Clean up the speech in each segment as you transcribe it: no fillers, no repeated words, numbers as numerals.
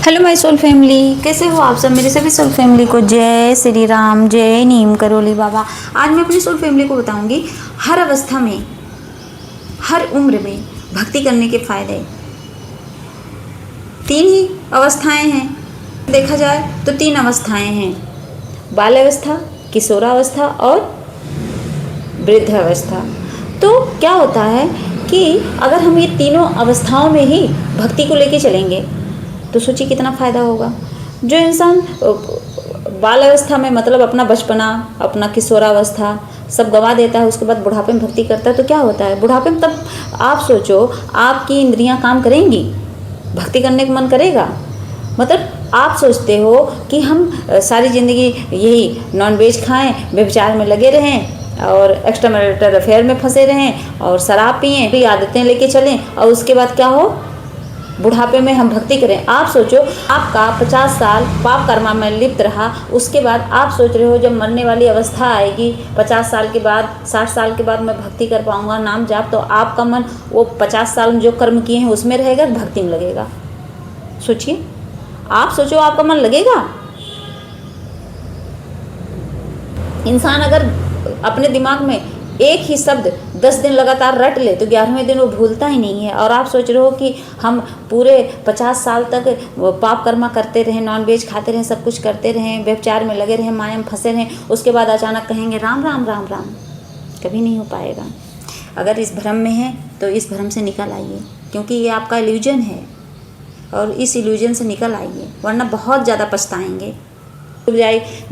Hello my soul family, कैसे हो आप सब। मेरे सभी सोल फैमिली को जय श्री राम, जय नीम करोली बाबा। आज मैं अपनी सोल फैमिली को बताऊंगी हर अवस्था में, हर उम्र में भक्ति करने के फायदे। 3 ही अवस्थाएं हैं, देखा जाए तो 3 अवस्थाएं हैं, बाल्यावस्था, किशोरावस्था और वृद्धावस्था। तो क्या होता है कि अगर हम ये तीनों अवस्थाओं में ही भक्ति को लेके चलेंगे तो सोचिए कितना फ़ायदा होगा। जो इंसान बाल अवस्था में मतलब अपना बचपना, अपना किशोरावस्था सब गवा देता है, उसके बाद बुढ़ापे में भक्ति करता है तो क्या होता है बुढ़ापे में। तब आप सोचो, आपकी इंद्रियां काम करेंगी, भक्ति करने का मन करेगा। मतलब आप सोचते हो कि हम सारी ज़िंदगी यही नॉनवेज खाएं, व्यभिचार में लगे रहें और एक्स्ट्रा मैरिटल अफेयर में फंसे रहें और शराब पिएँ, भी आदतें लेके चलें और उसके बाद क्या हो, बुढ़ापे में हम भक्ति करें। आप सोचो, आपका 50 साल पाप कर्मा में लिप्त रहा, उसके बाद आप सोच रहे हो जब मरने वाली अवस्था आएगी 50 साल के बाद, 60 साल के बाद मैं भक्ति कर पाऊंगा, नाम जाप, तो आपका मन वो 50 साल में जो कर्म किए हैं उसमें रहेगा, भक्ति में लगेगा। सोचिए, आप सोचो आपका मन लगेगा। इंसान अगर अपने दिमाग में एक ही शब्द 10 दिन लगातार रट ले तो 11वें दिन वो भूलता ही नहीं है। और आप सोच रहे हो कि हम पूरे 50 साल तक पाप कर्मा करते रहें, नॉनवेज खाते रहें, सब कुछ करते रहें, व्यभिचार में लगे रहें, माया में फंसे रहें, उसके बाद अचानक कहेंगे राम राम राम राम। कभी नहीं हो पाएगा। अगर इस भ्रम में है तो इस भ्रम से निकल आइए, क्योंकि ये आपका इल्यूजन है और इस इल्यूजन से निकल आइए, वरना बहुत ज़्यादा पछताएंगे।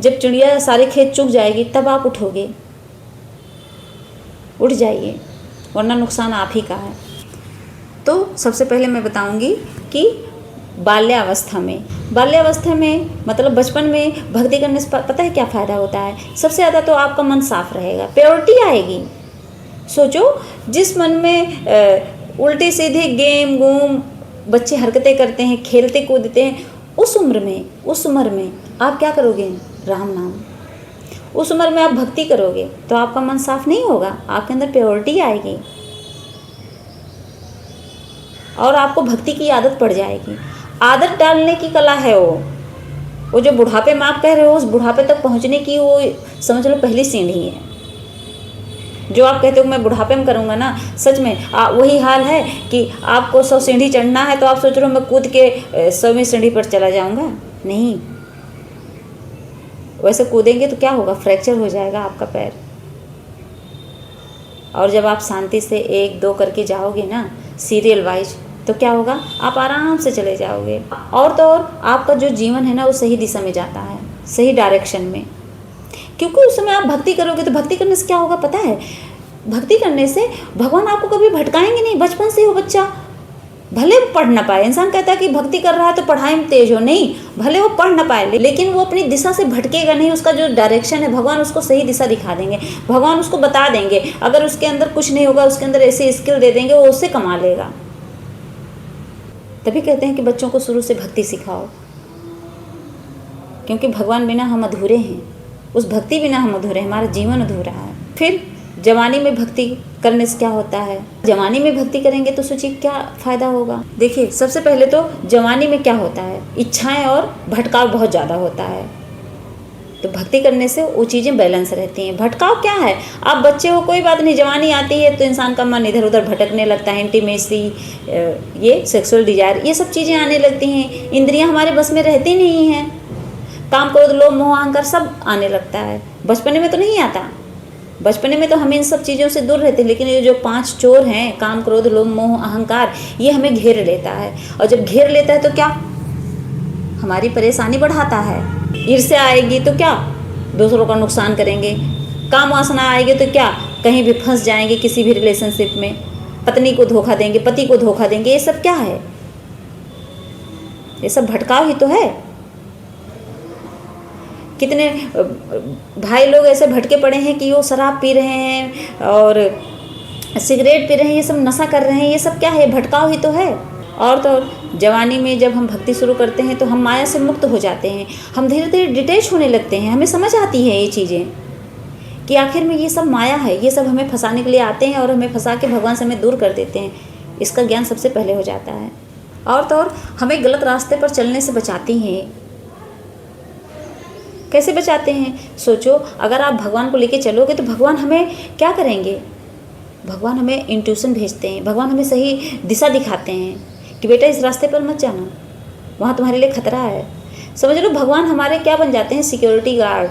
जब चिड़िया सारे खेत चुग जाएगी तब आप उठोगे, उठ जाइए, वरना नुकसान आप ही का है। तो सबसे पहले मैं बताऊंगी कि बाल्यावस्था में मतलब बचपन में भक्ति करने से पता है क्या फ़ायदा होता है। सबसे ज़्यादा तो आपका मन साफ रहेगा, प्योरिटी आएगी। सोचो, जिस मन में उल्टे सीधे गेम गूम बच्चे हरकतें करते हैं, खेलते कूदते हैं, उस उम्र में आप क्या करोगे, राम नाम। उस उम्र में आप भक्ति करोगे तो आपका मन साफ नहीं होगा, आपके अंदर प्योरिटी आएगी और आपको भक्ति की आदत पड़ जाएगी। आदत डालने की कला है वो जो बुढ़ापे में आप कह रहे हो, उस बुढ़ापे तक पहुंचने की वो समझ लो पहली सीढ़ी है। जो आप कहते हो मैं बुढ़ापे में करूँगा ना, सच में वही हाल है कि आपको 100 सीढ़ी चढ़ना है तो आप सोच रहे हो मैं कूद के 100वीं सीढ़ी पर चला जाऊँगा। नहीं, वैसे कूदेंगे तो क्या होगा, फ्रैक्चर हो जाएगा आपका पैर। और जब आप शांति से 1-2 करके जाओगे ना सीरियल वाइज, तो क्या होगा, आप आराम से चले जाओगे। और तो और आपका जो जीवन है ना वो सही दिशा में जाता है, सही डायरेक्शन में, क्योंकि उस समय आप भक्ति करोगे। तो भक्ति करने से क्या होगा पता है, भक्ति करने से भगवान आपको कभी भटकाएंगे नहीं। बचपन से हो बच्चा, भले वो पढ़ ना पाए, इंसान कहता है कि भक्ति कर रहा है तो पढ़ाई में तेज हो, नहीं, भले वो पढ़ ना पाए लेकिन वो अपनी दिशा से भटकेगा नहीं। उसका जो डायरेक्शन है भगवान उसको सही दिशा दिखा देंगे, भगवान उसको बता देंगे। अगर उसके अंदर कुछ नहीं होगा, उसके अंदर ऐसी स्किल दे देंगे, वो उससे कमा लेगा। तभी कहते हैं कि बच्चों को शुरू से भक्ति सिखाओ, क्योंकि भगवान बिना हम अधूरे हैं, उस भक्ति बिना हम अधूरे हैं, हमारा जीवन अधूरा है। फिर जवानी में भक्ति करने से क्या होता है, जवानी में भक्ति करेंगे तो सोचिए क्या फ़ायदा होगा। देखिए, सबसे पहले तो जवानी में क्या होता है, इच्छाएं और भटकाव बहुत ज़्यादा होता है। तो भक्ति करने से वो चीज़ें बैलेंस रहती हैं। भटकाव क्या है, आप बच्चे हो कोई बात नहीं, जवानी आती है तो इंसान का मन इधर उधर भटकने लगता है, इंटीमेसी, ये सेक्सुअल डिजायर, ये सब चीज़ें आने लगती हैं। इंद्रियां हमारे बस में रहती नहीं हैं, काम क्रोध लोभ मोह अहंकार सब आने लगता है। बचपने में तो नहीं आता, बचपने में तो हम इन सब चीज़ों से दूर रहते हैं, लेकिन ये जो 5 चोर हैं, काम क्रोध लोभ मोह अहंकार, ये हमें घेर लेता है। और जब घेर लेता है तो क्या, हमारी परेशानी बढ़ाता है। ईर्ष्या आएगी तो क्या, दूसरों का नुकसान करेंगे। काम वासना आएगी तो क्या, कहीं भी फंस जाएंगे किसी भी रिलेशनशिप में, पत्नी को धोखा देंगे, पति को धोखा देंगे। ये सब क्या है, ये सब भटकाव ही तो है। कितने भाई लोग ऐसे भटके पड़े हैं कि वो शराब पी रहे हैं और सिगरेट पी रहे हैं, ये सब नशा कर रहे हैं, ये सब क्या है, भटकाव ही तो है। और तो जवानी में जब हम भक्ति शुरू करते हैं तो हम माया से मुक्त हो जाते हैं, हम धीरे धीरे डिटैच होने लगते हैं। हमें समझ आती है ये चीज़ें कि आखिर में ये सब माया है, ये सब हमें फंसाने के लिए आते हैं और हमें फंसा के भगवान से हमें दूर कर देते हैं। इसका ज्ञान सबसे पहले हो जाता है। और तो और हमें गलत रास्ते पर चलने से बचाती हैं। कैसे बचाते हैं? सोचो, अगर आप भगवान को लेके चलोगे तो भगवान हमें क्या करेंगे? भगवान हमें इंट्यूशन भेजते हैं, भगवान हमें सही दिशा दिखाते हैं कि बेटा इस रास्ते पर मत जाना, वहाँ तुम्हारे लिए खतरा है। समझ लो, भगवान हमारे क्या बन जाते हैं? Security guard.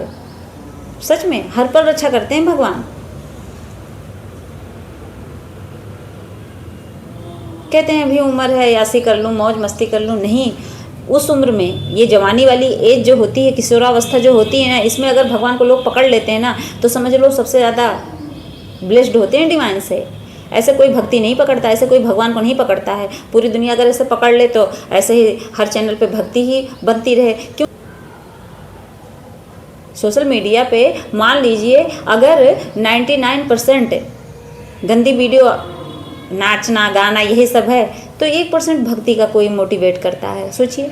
सच में हर पल रक्षा करते हैं भगवान। कहते हैं अभी उम्र है, यासी कर लूँ, मौज मस्ती कर लूँ। नहीं, उस उम्र में, ये जवानी वाली एज जो होती है, किशोरावस्था जो होती है ना, इसमें अगर भगवान को लोग पकड़ लेते हैं ना, तो समझ लो सबसे ज़्यादा ब्लेस्ड होते हैं डिवाइन से। ऐसे कोई भक्ति नहीं पकड़ता, ऐसे कोई भगवान को नहीं पकड़ता है। पूरी दुनिया अगर ऐसे पकड़ ले तो ऐसे ही हर चैनल पे भक्ति ही बनती रहे। क्यों? सोशल मीडिया पे मान लीजिए अगर 99% गंदी वीडियो, नाचना गाना यही सब है, तो 1% भक्ति का कोई मोटिवेट करता है। सोचिए,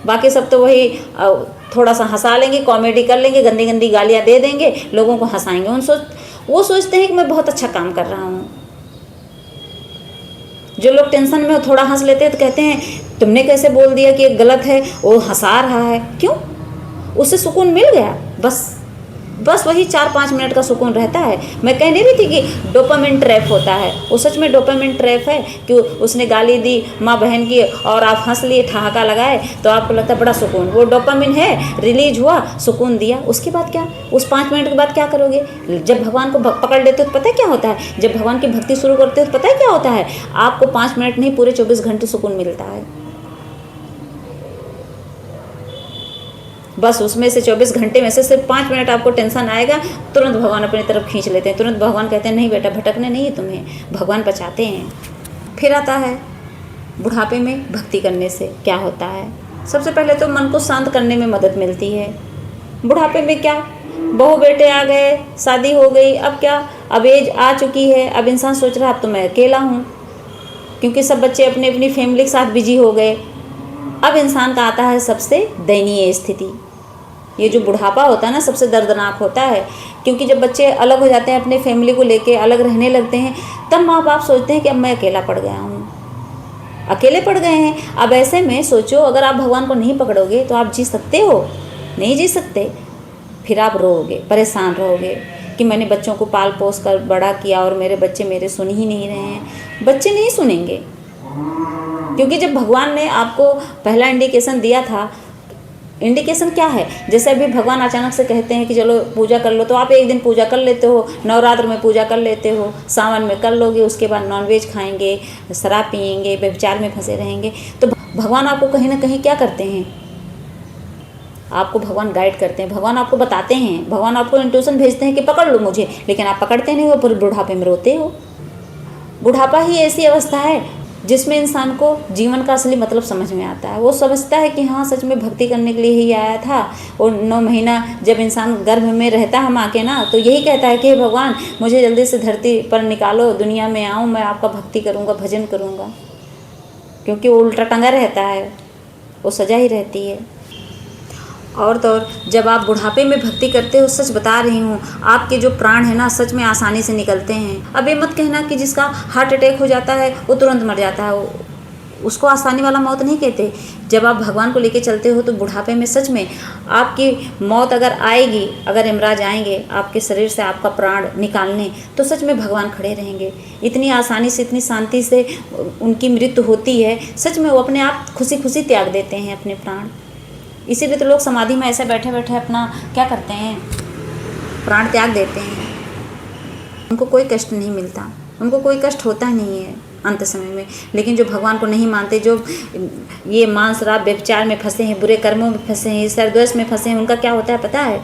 बाकी सब तो वही थोड़ा सा हंसा लेंगे, कॉमेडी कर लेंगे, गंदी गंदी गालियाँ दे देंगे, लोगों को हंसाएंगे। वो सोचते हैं कि मैं बहुत अच्छा काम कर रहा हूँ। जो लोग टेंशन में थोड़ा हंस लेते हैं तो कहते हैं तुमने कैसे बोल दिया कि ये गलत है, वो हंसा रहा है। क्यों? उससे सुकून मिल गया, बस वही 4-5 मिनट का सुकून रहता है। मैं कह नहीं रही थी कि डोपामिन ट्रैप होता है, वो सच में डोपामिन ट्रैप है कि उसने गाली दी माँ बहन की और आप हंस लिए, ठहाका लगाए, तो आपको लगता है बड़ा सुकून। वो डोपामिन है, रिलीज हुआ, सुकून दिया। उसके बाद क्या? उस 5 मिनट के बाद क्या करोगे? जब भगवान को पकड़ लेते हो तो पता है क्या होता है? जब भगवान की भक्ति शुरू करते हो तो पता है क्या होता है? आपको 5 मिनट नहीं, पूरे 24 घंटे सुकून मिलता है। बस उसमें से 24 घंटे में से सिर्फ 5 मिनट आपको टेंशन आएगा, तुरंत भगवान अपनी तरफ खींच लेते हैं। तुरंत भगवान कहते हैं नहीं बेटा, भटकने नहीं है तुम्हें, भगवान बचाते हैं। फिर आता है बुढ़ापे में भक्ति करने से क्या होता है। सबसे पहले तो मन को शांत करने में मदद मिलती है। बुढ़ापे में क्या, बहू बेटे आ गए, शादी हो गई, अब क्या, अब एज आ चुकी है, अब इंसान सोच रहा है अब तो मैं अकेला हूँ, क्योंकि सब बच्चे अपनी अपनी फैमिली के साथ बिजी हो गए। अब इंसान का आता है सबसे दयनीय स्थिति। ये जो बुढ़ापा होता है ना, सबसे दर्दनाक होता है, क्योंकि जब बच्चे अलग हो जाते हैं, अपने फैमिली को लेके अलग रहने लगते हैं, तब माँ बाप सोचते हैं कि अब मैं अकेला पड़ गया हूँ, अकेले पड़ गए हैं। अब ऐसे में सोचो, अगर आप भगवान को नहीं पकड़ोगे तो आप जी सकते हो? नहीं जी सकते। फिर आप रोओगे, परेशान रहोगे कि मैंने बच्चों को पाल पोस कर बड़ा किया और मेरे बच्चे मेरे सुन ही नहीं रहे हैं। बच्चे नहीं सुनेंगे, क्योंकि जब भगवान ने आपको पहला इंडिकेशन दिया था, इंडिकेशन क्या है? जैसे अभी भगवान अचानक से कहते हैं कि चलो पूजा कर लो, तो आप एक दिन पूजा कर लेते हो, नवरात्र में पूजा कर लेते हो, सावन में कर लोगे, उसके बाद नॉनवेज खाएंगे, शराब पिएंगे, व्यभिचार में फंसे रहेंगे। तो भगवान आपको कहीं ना कहीं क्या करते हैं? आपको भगवान गाइड करते हैं, भगवान आपको बताते हैं, भगवान आपको इंट्यूशन भेजते हैं कि पकड़ लो मुझे, लेकिन आप पकड़ते नहीं हो, पर बुढ़ापे में रोते हो। बुढ़ापा ही ऐसी अवस्था है जिसमें इंसान को जीवन का असली मतलब समझ में आता है। वो समझता है कि हाँ, सच में भक्ति करने के लिए ही आया था। और 9 महीना जब इंसान गर्भ में रहता है माँ के ना, तो यही कहता है कि भगवान मुझे जल्दी से धरती पर निकालो, दुनिया में आऊँ, मैं आपका भक्ति करूँगा, भजन करूँगा। क्योंकि वो उल्टा टंगा रहता है, वो सजा ही रहती है। और तो और जब आप बुढ़ापे में भक्ति करते हो, सच बता रही हूँ, आपके जो प्राण है ना, सच में आसानी से निकलते हैं। अब ये मत कहना कि जिसका हार्ट अटैक हो जाता है वो तुरंत मर जाता है, उसको आसानी वाला मौत नहीं कहते। जब आप भगवान को लेके चलते हो तो बुढ़ापे में सच में आपकी मौत अगर आएगी, अगर यमराज आएंगे आपके शरीर से आपका प्राण निकालने, तो सच में भगवान खड़े रहेंगे। इतनी आसानी से, इतनी शांति से उनकी मृत्यु होती है। सच में वो अपने आप खुशी खुशी त्याग देते हैं अपने प्राण। इसीलिए तो लोग समाधि में ऐसे बैठे बैठे अपना क्या करते हैं, प्राण त्याग देते हैं। उनको कोई कष्ट नहीं मिलता, उनको कोई कष्ट होता नहीं है अंत समय में। लेकिन जो भगवान को नहीं मानते, जो ये मांस शराब व्यभिचार में फंसे हैं, बुरे कर्मों में फंसे हैं, ईर्ष्या में फंसे हैं, उनका क्या होता है पता है?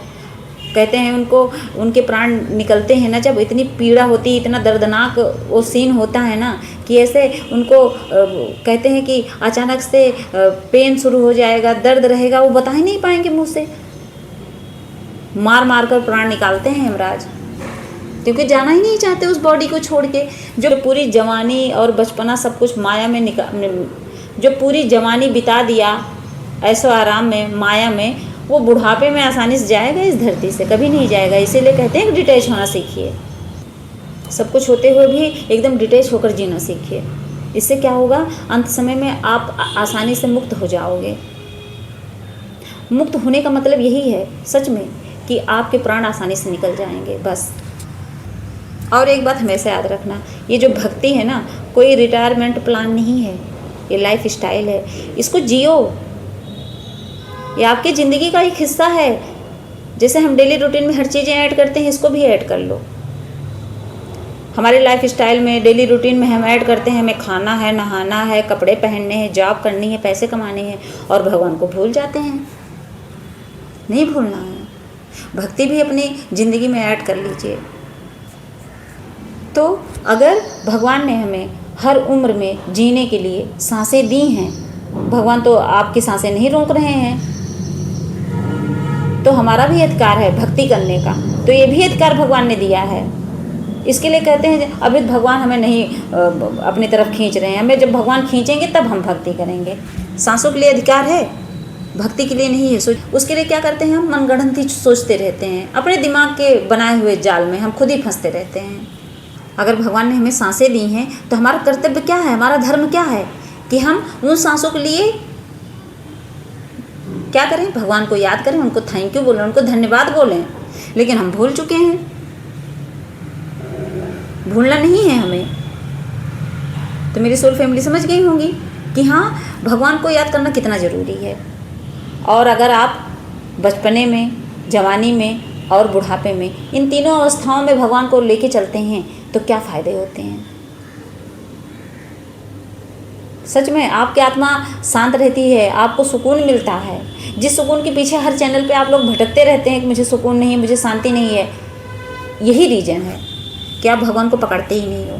कहते हैं उनको, उनके प्राण निकलते हैं ना जब, इतनी पीड़ा होती है, इतना दर्दनाक वो सीन होता है ना, कि ऐसे उनको कहते हैं कि अचानक से पेन शुरू हो जाएगा, दर्द रहेगा, वो बता ही नहीं पाएंगे मुँह से। मार मार कर प्राण निकालते हैं यमराज, क्योंकि जाना ही नहीं चाहते उस बॉडी को छोड़ के। जो पूरी जवानी और बचपना सब कुछ माया में जो पूरी जवानी बिता दिया ऐशो आराम में, माया में, वो बुढ़ापे में आसानी से जाएगा इस धरती से? कभी नहीं जाएगा। इसीलिए कहते हैं कि डिटैच होना सीखिए। सब कुछ होते हुए भी एकदम डिटैच होकर जीना सीखिए। इससे क्या होगा, अंत समय में आप आसानी से मुक्त हो जाओगे। मुक्त होने का मतलब यही है सच में कि आपके प्राण आसानी से निकल जाएंगे बस। और एक बात हमेशा याद रखना, ये जो भक्ति है ना, कोई रिटायरमेंट प्लान नहीं है, ये लाइफ स्टाइल है। इसको जियो, ये आपकी ज़िंदगी का एक हिस्सा है। जैसे हम डेली रूटीन में हर चीज़ें ऐड करते हैं, इसको भी ऐड कर लो। हमारे लाइफ स्टाइल में, डेली रूटीन में हम ऐड करते हैं, हमें खाना है, नहाना है, कपड़े पहनने हैं, जॉब करनी है, पैसे कमाने हैं, और भगवान को भूल जाते हैं। नहीं भूलना है। भक्ति भी अपनी ज़िंदगी में ऐड कर लीजिए। तो अगर भगवान ने हमें हर उम्र में जीने के लिए सांसें दी हैं, भगवान तो आपकी सांसें नहीं रोक रहे हैं, तो हमारा भी अधिकार है भक्ति करने का। तो ये भी अधिकार भगवान ने दिया है। इसके लिए कहते हैं अभी भगवान हमें नहीं अपनी तरफ खींच रहे हैं, हमें जब भगवान खींचेंगे तब हम भक्ति करेंगे। सांसों के लिए अधिकार है, भक्ति के लिए नहीं है। उसके लिए क्या करते हैं, हम मनगढ़ंत ही सोचते रहते हैं, अपने दिमाग के बनाए हुए जाल में हम खुद ही फंसते रहते हैं। अगर भगवान ने हमें सांसें दी हैं तो हमारा कर्तव्य क्या है, हमारा धर्म क्या है कि हम उन सांसों के लिए क्या करें, भगवान को याद करें, उनको थैंक यू बोलें, उनको धन्यवाद बोलें। लेकिन हम भूल चुके हैं। भूलना नहीं है हमें। तो मेरी सोल फैमिली समझ गई होंगी कि हाँ, भगवान को याद करना कितना ज़रूरी है। और अगर आप बचपने में, जवानी में और बुढ़ापे में, इन तीनों अवस्थाओं में भगवान को लेके चलते हैं तो क्या फ़ायदे होते हैं। सच में आपकी आत्मा शांत रहती है, आपको सुकून मिलता है। जिस सुकून के पीछे हर चैनल पे आप लोग भटकते रहते हैं कि मुझे सुकून नहीं है, मुझे शांति नहीं है, यही रीज़न है कि आप भगवान को पकड़ते ही नहीं हो,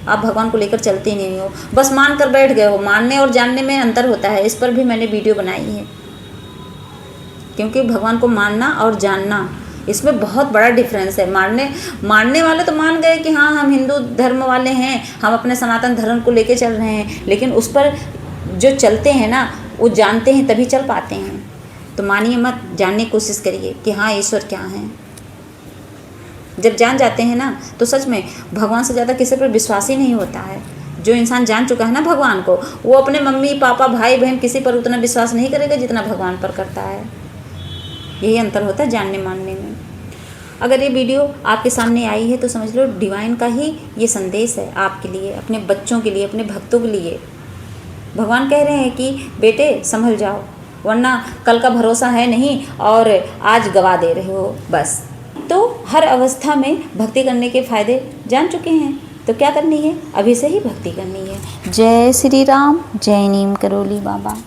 आप भगवान को लेकर चलते ही नहीं हो, बस मान कर बैठ गए हो। मानने और जानने में अंतर होता है, इस पर भी मैंने वीडियो बनाई है। क्योंकि भगवान को मानना और जानना, इसमें बहुत बड़ा डिफरेंस है। मानने वाले तो मान गए कि हाँ, हम हिंदू धर्म वाले हैं, हम अपने सनातन धर्म को लेके चल रहे हैं, लेकिन उस पर जो चलते हैं ना, वो जानते हैं तभी चल पाते हैं। तो मानिए मत, जानने की कोशिश करिए कि हाँ, ईश्वर क्या है। जब जान जाते हैं ना, तो सच में भगवान से ज़्यादा किसी पर विश्वास ही नहीं होता है। जो इंसान जान चुका है ना भगवान को, वो अपने मम्मी पापा भाई बहन किसी पर उतना विश्वास नहीं करेगा जितना भगवान पर करता है। यही अंतर होता है जानने मानने में। अगर ये वीडियो आपके सामने आई है तो समझ लो डिवाइन का ही ये संदेश है आपके लिए, अपने बच्चों के लिए, अपने भक्तों के लिए। भगवान कह रहे हैं कि बेटे संभल जाओ, वरना कल का भरोसा है नहीं और आज गवा दे रहे हो बस। तो हर अवस्था में भक्ति करने के फ़ायदे जान चुके हैं, तो क्या करनी है, अभी से ही भक्ति करनी है। जय श्री राम, जय नीम करोली बाबा।